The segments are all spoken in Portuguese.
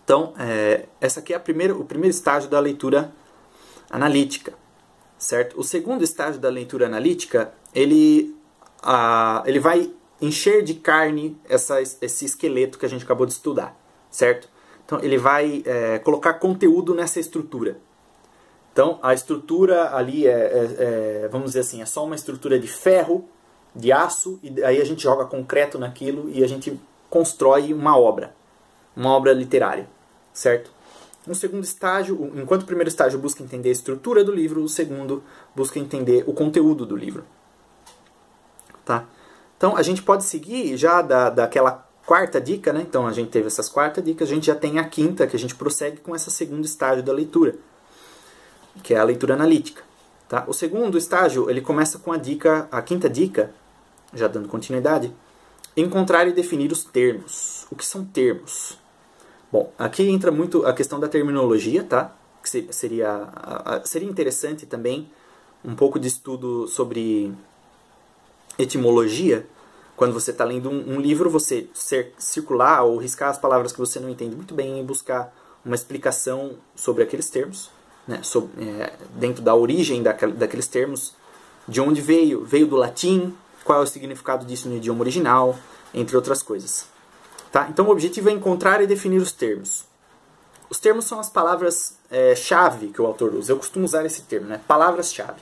Então, essa aqui é o primeiro estágio da leitura analítica, certo? O segundo estágio da leitura analítica, ele vai encher de carne esse esqueleto que a gente acabou de estudar, certo? Então, ele vai colocar conteúdo nessa estrutura. Então, a estrutura ali vamos dizer assim, é só uma estrutura de ferro, de aço, e aí a gente joga concreto naquilo e a gente constrói uma obra literária, certo? No segundo estágio, enquanto o primeiro estágio busca entender a estrutura do livro, o segundo busca entender o conteúdo do livro. Tá? Então, a gente pode seguir já daquela quarta dica, né? Então, a gente teve essas quatro dicas, a gente já tem a quinta, que a gente prossegue com esse segundo estágio da leitura, que é a leitura analítica. Tá? O segundo estágio, ele começa com a quinta dica, já dando continuidade, encontrar e definir os termos. O que são termos? Bom, aqui entra muito a questão da terminologia, tá? Que seria interessante também um pouco de estudo sobre etimologia. Quando você está lendo um livro, você circular ou riscar as palavras que você não entende muito bem e buscar uma explicação sobre aqueles termos, né? Dentro da origem daqueles termos, de onde veio do latim, qual é o significado disso no idioma original, entre outras coisas. Tá? Então o objetivo é encontrar e definir os termos. Os termos são as palavras-chave que o autor usa. Eu costumo usar esse termo, né? Palavras-chave.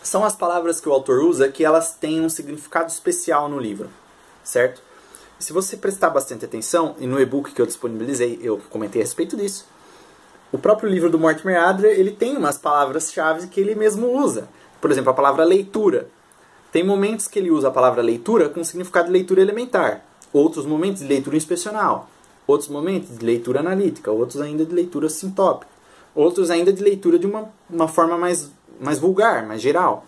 São as palavras que o autor usa que elas têm um significado especial no livro, certo? Se você prestar bastante atenção, e no e-book que eu disponibilizei, eu comentei a respeito disso, o próprio livro do Mortimer Adler, ele tem umas palavras-chave que ele mesmo usa. Por exemplo, a palavra leitura. Tem momentos que ele usa a palavra leitura com significado de leitura elementar. Outros momentos de leitura inspecional. Outros momentos de leitura analítica. Outros ainda de leitura sintópica. Outros ainda de leitura de uma forma mais vulgar, mais geral.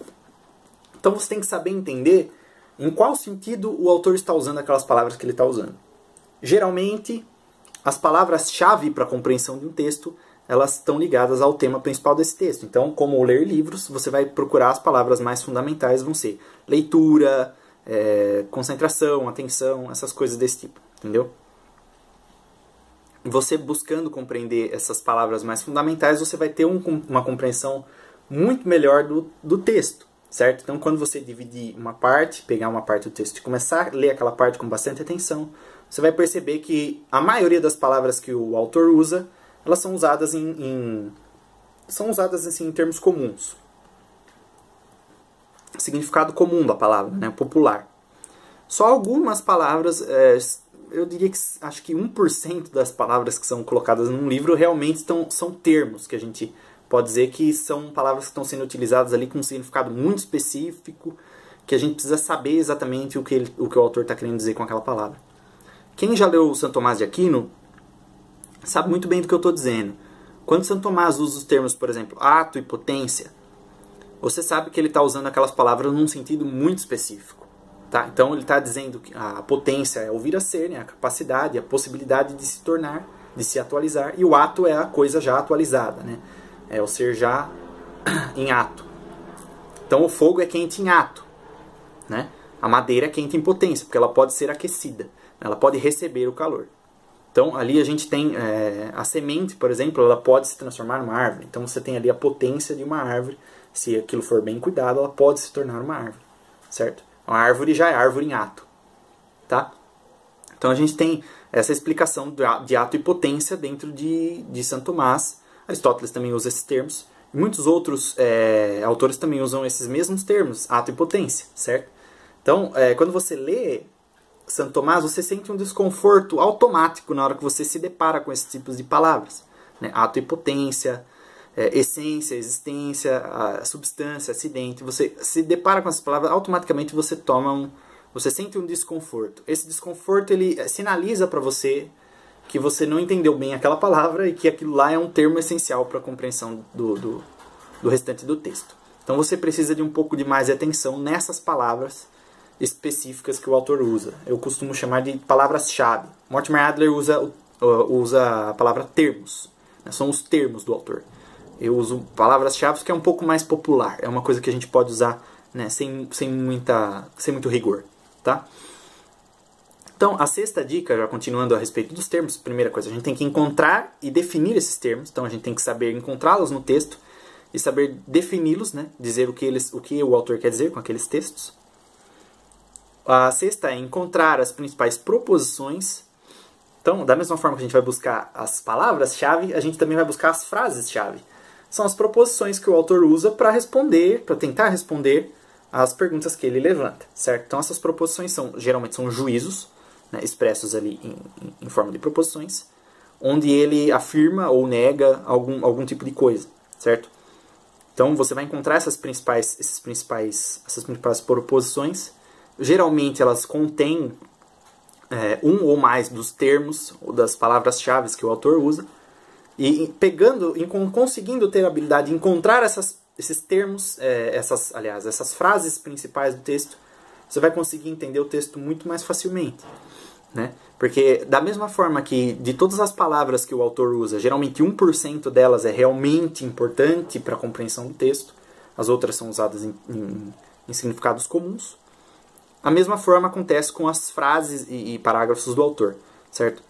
Então você tem que saber entender em qual sentido o autor está usando aquelas palavras que ele está usando. Geralmente, as palavras-chave para a compreensão de um texto, elas estão ligadas ao tema principal desse texto. Então, como ler livros, você vai procurar as palavras mais fundamentais, vão ser leitura, concentração, atenção, essas coisas desse tipo, entendeu? Você buscando compreender essas palavras mais fundamentais, você vai ter uma compreensão muito melhor do texto, certo? Então, quando você dividir uma parte, pegar uma parte do texto e começar a ler aquela parte com bastante atenção, você vai perceber que a maioria das palavras que o autor usa, elas são usadas assim, em termos comuns. Significado comum da palavra, né? Popular. Só algumas palavras, eu diria que acho que 1% das palavras que são colocadas num livro realmente são termos, que a gente pode dizer que são palavras que estão sendo utilizadas ali com um significado muito específico, que a gente precisa saber exatamente o que o autor está querendo dizer com aquela palavra. Quem já leu Santo Tomás de Aquino sabe muito bem do que eu estou dizendo. Quando Santo Tomás usa os termos, por exemplo, ato e potência, você sabe que ele está usando aquelas palavras num sentido muito específico. Tá? Então ele está dizendo que a potência é o vir a ser, né? A capacidade, a possibilidade de se tornar, de se atualizar, e o ato é a coisa já atualizada, né? É o ser já em ato. Então o fogo é quente em ato, né? A madeira é quente em potência, porque ela pode ser aquecida, ela pode receber o calor. Então, ali a gente tem a semente, por exemplo, ela pode se transformar numa árvore. Então, você tem ali a potência de uma árvore. Se aquilo for bem cuidado, ela pode se tornar uma árvore, certo? A árvore já é árvore em ato, tá? Então, a gente tem essa explicação de ato e potência dentro de Santo Tomás. Aristóteles também usa esses termos. E muitos outros autores também usam esses mesmos termos, ato e potência, certo? Então, quando você lê Santo Tomás, você sente um desconforto automático na hora que você se depara com esses tipos de palavras, né? Ato e potência, essência, existência, a substância, acidente. Você se depara com essas palavras, automaticamente você sente um desconforto. Esse desconforto, ele sinaliza para você que você não entendeu bem aquela palavra e que aquilo lá é um termo essencial para a compreensão do restante do texto. Então você precisa de um pouco de mais atenção nessas palavras específicas que o autor usa. Eu costumo chamar de palavras-chave. Mortimer Adler usa a palavra termos, né? São os termos do autor. Eu uso palavras-chave que é um pouco mais popular. É uma coisa que a gente pode usar, né, sem muito rigor. tá? Então, a sexta dica, já continuando a respeito dos termos, primeira coisa, a gente tem que encontrar e definir esses termos. Então, a gente tem que saber encontrá-los no texto e saber defini-los, né? Dizer o que o autor quer dizer com aqueles textos. A sexta é encontrar as principais proposições. Então, da mesma forma que a gente vai buscar as palavras-chave, a gente também vai buscar as frases-chave. São as proposições que o autor usa para responder, para tentar responder às perguntas que ele levanta, certo? Então, essas proposições geralmente são juízos, né, expressos ali em forma de proposições, onde ele afirma ou nega algum tipo de coisa, certo? Então, você vai encontrar essas principais proposições. Geralmente, elas contêm um ou mais dos termos ou das palavras-chave que o autor usa. E conseguindo ter a habilidade de encontrar esses termos, essas frases principais do texto, você vai conseguir entender o texto muito mais facilmente. Né? Porque da mesma forma que de todas as palavras que o autor usa, geralmente 1% delas é realmente importante para a compreensão do texto, as outras são usadas em significados comuns. A mesma forma acontece com as frases e parágrafos do autor, certo?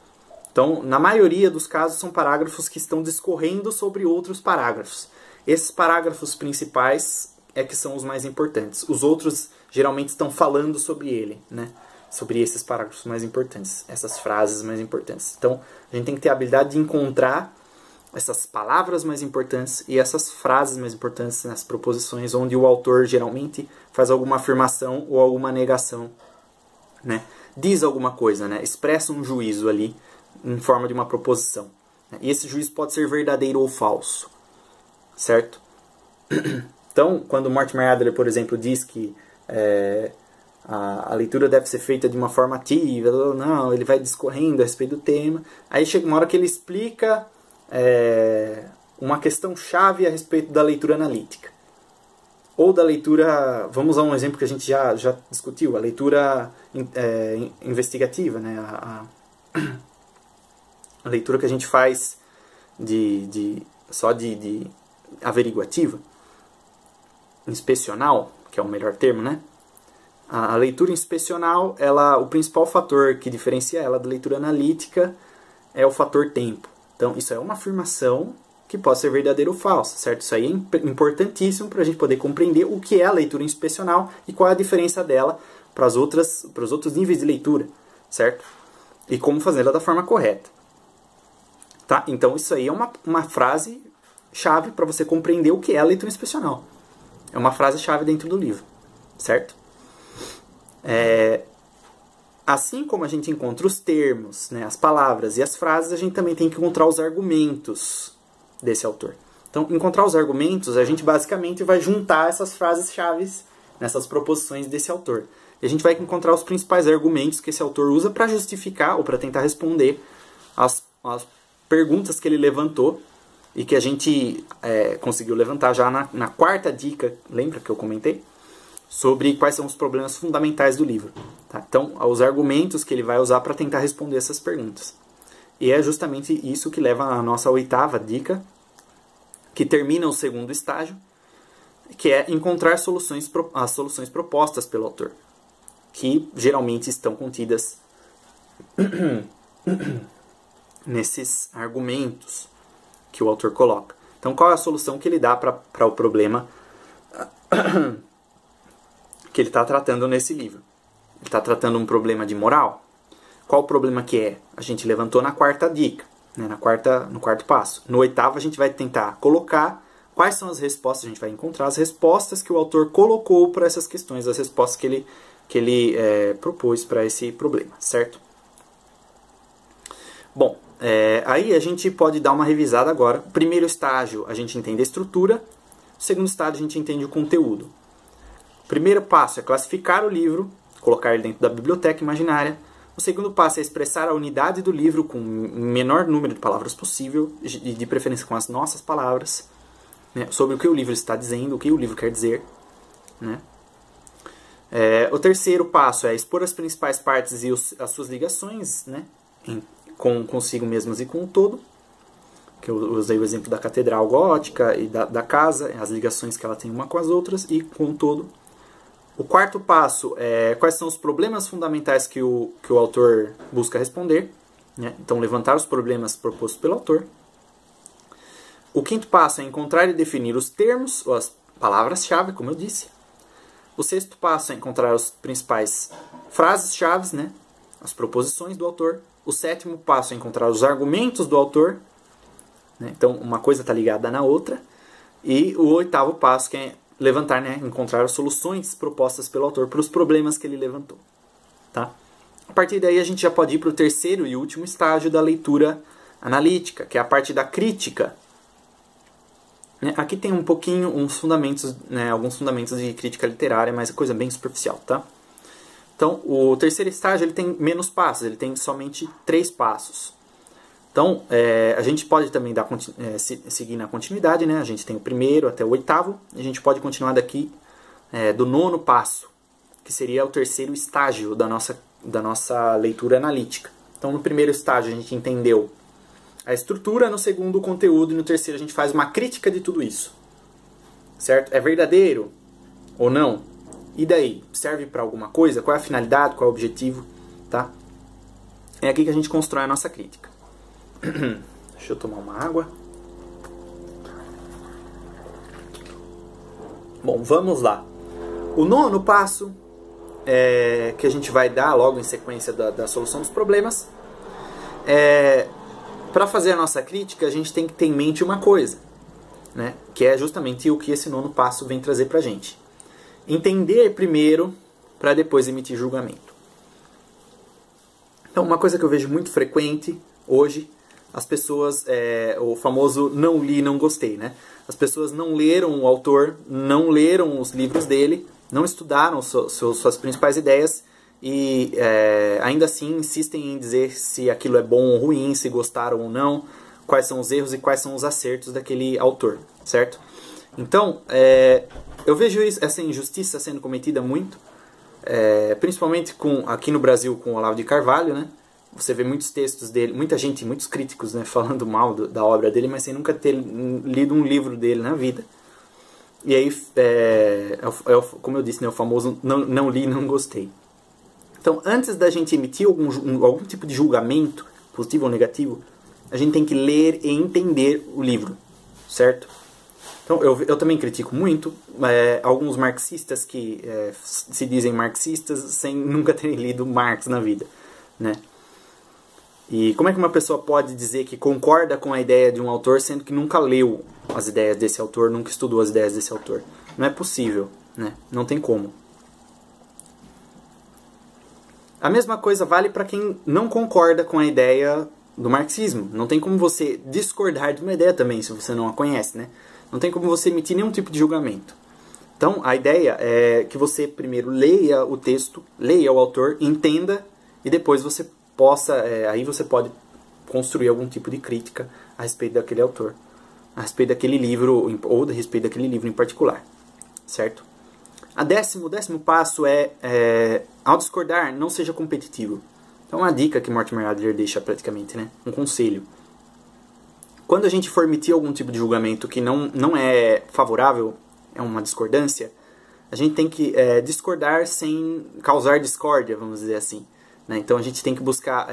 Então, na maioria dos casos, são parágrafos que estão discorrendo sobre outros parágrafos. Esses parágrafos principais é que são os mais importantes. Os outros geralmente estão falando sobre ele, né? Sobre esses parágrafos mais importantes, essas frases mais importantes. Então, a gente tem que ter a habilidade de encontrar essas palavras mais importantes e essas frases mais importantes nas proposições, onde o autor geralmente faz alguma afirmação ou alguma negação, né? Diz alguma coisa, né? Expressa um juízo ali em forma de uma proposição. E esse juízo pode ser verdadeiro ou falso, certo? Então, quando Mortimer Adler, por exemplo, diz que a leitura deve ser feita de uma forma ativa, não, ele vai discorrendo a respeito do tema, aí chega uma hora que ele explica uma questão-chave a respeito da leitura analítica. Ou da leitura, vamos a um exemplo que a gente já discutiu, a leitura investigativa, né? A leitura que a gente faz só de averiguativa, inspecional, que é o melhor termo, né? A leitura inspecional, o principal fator que diferencia ela da leitura analítica é o fator tempo. Então, isso é uma afirmação que pode ser verdadeira ou falsa, certo? Isso aí é importantíssimo para a gente poder compreender o que é a leitura inspecional e qual é a diferença dela para os outros níveis de leitura, certo? E como fazê-la da forma correta. Tá? Então, isso aí é uma frase-chave para você compreender o que é a leitura inspecional. É uma frase-chave dentro do livro, certo? Assim como a gente encontra os termos, né, as palavras e as frases, a gente também tem que encontrar os argumentos desse autor. Então, encontrar os argumentos, a gente basicamente vai juntar essas frases-chave nessas proposições desse autor. E a gente vai encontrar os principais argumentos que esse autor usa para justificar ou para tentar responder as perguntas que ele levantou e que a gente conseguiu levantar já na quarta dica, lembra que eu comentei? Sobre quais são os problemas fundamentais do livro. Tá? Então, os argumentos que ele vai usar para tentar responder essas perguntas. E é justamente isso que leva à nossa oitava dica, que termina o segundo estágio, que é encontrar as soluções propostas pelo autor, que geralmente estão contidas nesses argumentos que o autor coloca. Então, qual é a solução que ele dá para o problema que ele está tratando nesse livro? Ele está tratando um problema de moral? Qual o problema que é? A gente levantou na quarta dica, né, no quarto passo. No oitavo, a gente vai tentar colocar quais são as respostas. A gente vai encontrar as respostas que o autor colocou para essas questões, as respostas que ele propôs para esse problema, certo? Bom, aí a gente pode dar uma revisada agora. O primeiro estágio, a gente entende a estrutura. O segundo estágio, a gente entende o conteúdo. O primeiro passo é classificar o livro, colocar ele dentro da biblioteca imaginária. O segundo passo é expressar a unidade do livro com o menor número de palavras possível, e de preferência com as nossas palavras, né, sobre o que o livro está dizendo, o que o livro quer dizer. Né? O terceiro passo é expor as principais partes e as suas ligações, né, consigo mesmas e com o todo. Que eu usei o exemplo da catedral gótica e da casa, as ligações que ela tem uma com as outras e com o todo. O quarto passo é quais são os problemas fundamentais que o autor busca responder. Né? Então, levantar os problemas propostos pelo autor. O quinto passo é encontrar e definir os termos, ou as palavras-chave, como eu disse. O sexto passo é encontrar as principais frases-chave, né? As proposições do autor. O sétimo passo é encontrar os argumentos do autor. Né? Então, uma coisa está ligada na outra. E o oitavo passo que é levantar, né? Encontrar as soluções propostas pelo autor para os problemas que ele levantou. Tá? A partir daí, a gente já pode ir para o terceiro e último estágio da leitura analítica, que é a parte da crítica. Aqui tem um pouquinho uns fundamentos, né, alguns fundamentos de crítica literária, mas é coisa bem superficial, tá? Então, o terceiro estágio ele tem menos passos, ele tem somente 3 passos. Então, a gente pode também seguir na continuidade, né? A gente tem o primeiro até o oitavo, e a gente pode continuar daqui do 9º passo, que seria o terceiro estágio da nossa leitura analítica. Então, no primeiro estágio a gente entendeu a estrutura, no segundo o conteúdo e no terceiro a gente faz uma crítica de tudo isso. Certo? É verdadeiro ou não? E daí? Serve para alguma coisa? Qual é a finalidade? Qual é o objetivo? Tá? É aqui que a gente constrói a nossa crítica. Deixa eu tomar uma água. Bom, vamos lá. O 9º passo que a gente vai dar logo em sequência da solução dos problemas para fazer a nossa crítica, a gente tem que ter em mente uma coisa, né? Que é justamente o que esse 9º passo vem trazer para a gente. Entender primeiro, para depois emitir julgamento. Então, uma coisa que eu vejo muito frequente hoje, as pessoas, o famoso não li, não gostei, né? As pessoas não leram o autor, não leram os livros dele, não estudaram suas principais ideias, e ainda assim insistem em dizer se aquilo é bom ou ruim, se gostaram ou não, quais são os erros e quais são os acertos daquele autor, certo? Então, eu vejo essa injustiça sendo cometida muito, principalmente aqui no Brasil com o Olavo de Carvalho, né? Você vê muitos textos dele, muita gente, muitos críticos, né, falando mal da obra dele, mas sem nunca ter lido um livro dele na vida. E aí, como eu disse, né, o famoso não li, não gostei. Então, antes da gente emitir algum tipo de julgamento, positivo ou negativo, a gente tem que ler e entender o livro, certo? Então, eu também critico muito alguns marxistas que se dizem marxistas sem nunca terem lido Marx na vida, né? E como é que uma pessoa pode dizer que concorda com a ideia de um autor sendo que nunca leu as ideias desse autor, nunca estudou as ideias desse autor? Não é possível, né? Não tem como. A mesma coisa vale para quem não concorda com a ideia do marxismo. Não tem como você discordar de uma ideia também, se você não a conhece, né? Não tem como você emitir nenhum tipo de julgamento. Então, a ideia é que você primeiro leia o texto, leia o autor, entenda, e depois você aí você pode construir algum tipo de crítica a respeito daquele autor, a respeito daquele livro, ou a respeito daquele livro em particular, certo? O décimo passo ao discordar, não seja competitivo. Então, uma dica que Mortimer Adler deixa praticamente, né? Um conselho. Quando a gente for emitir algum tipo de julgamento que não é favorável, é uma discordância, a gente tem que discordar sem causar discórdia, vamos dizer assim. Né? Então, a gente tem que buscar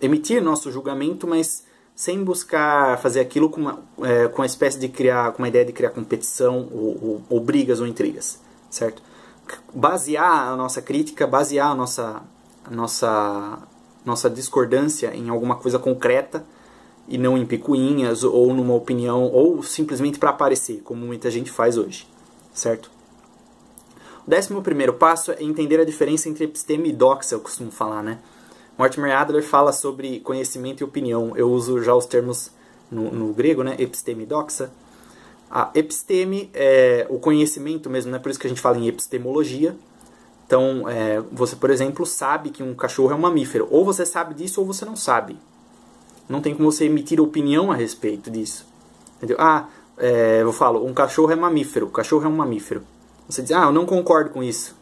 emitir nosso julgamento, mas sem buscar fazer aquilo com uma espécie de com uma ideia de criar competição ou brigas ou intrigas, certo? Basear a nossa crítica, basear a nossa discordância em alguma coisa concreta e não em picuinhas ou numa opinião ou simplesmente para aparecer, como muita gente faz hoje, certo? O 11º passo é entender a diferença entre episteme e doxa, eu costumo falar, né? Mortimer Adler fala sobre conhecimento e opinião. Eu uso já os termos no grego, né? Episteme e doxa. A episteme é o conhecimento mesmo, né? Por isso que a gente fala em epistemologia. Então, você, por exemplo, sabe que um cachorro é um mamífero. Ou você sabe disso ou você não sabe. Não tem como você emitir opinião a respeito disso. Entendeu? Eu falo, um cachorro é mamífero. O cachorro é um mamífero. Você diz, eu não concordo com isso.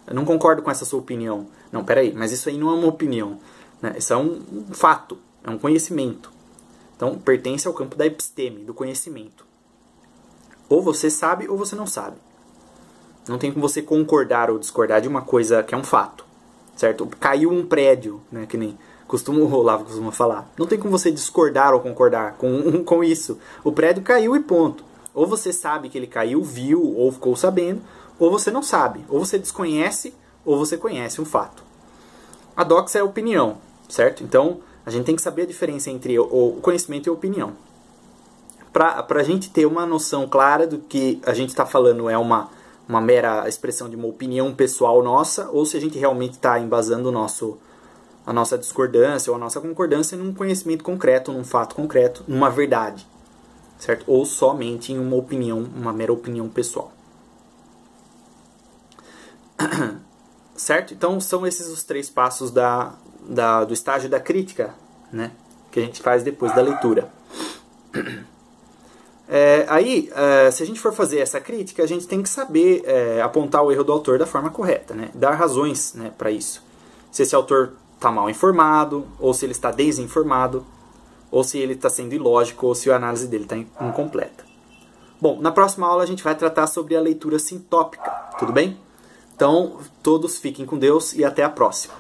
Eu não concordo com essa sua opinião. Não, peraí, mas isso aí não é uma opinião. Né? Isso é um fato, é um conhecimento. Então, pertence ao campo da episteme, do conhecimento. Ou você sabe ou você não sabe. Não tem como você concordar ou discordar de uma coisa que é um fato, certo? Caiu um prédio, né, que nem o Olavo costuma falar. Não tem como você discordar ou concordar com isso. O prédio caiu e ponto. Ou você sabe que ele caiu, viu ou ficou sabendo, ou você não sabe. Ou você desconhece, ou você conhece um fato. A doxa é a opinião, certo? Então, a gente tem que saber a diferença entre o conhecimento e a opinião. Para a gente ter uma noção clara do que a gente está falando é uma mera expressão de uma opinião pessoal nossa, ou se a gente realmente está embasando a nossa discordância ou a nossa concordância num conhecimento concreto, num fato concreto, numa verdade, certo? Ou somente em uma opinião, uma mera opinião pessoal. Certo? Então são esses os 3 passos do estágio da crítica, né? Que a gente faz depois da leitura. Se a gente for fazer essa crítica, a gente tem que saber apontar o erro do autor da forma correta, né? Dar razões, né, para isso. Se esse autor está mal informado, ou se ele está desinformado, ou se ele está sendo ilógico, ou se a análise dele está incompleta. Bom, na próxima aula a gente vai tratar sobre a leitura sintópica, tudo bem? Então, todos fiquem com Deus e até a próxima.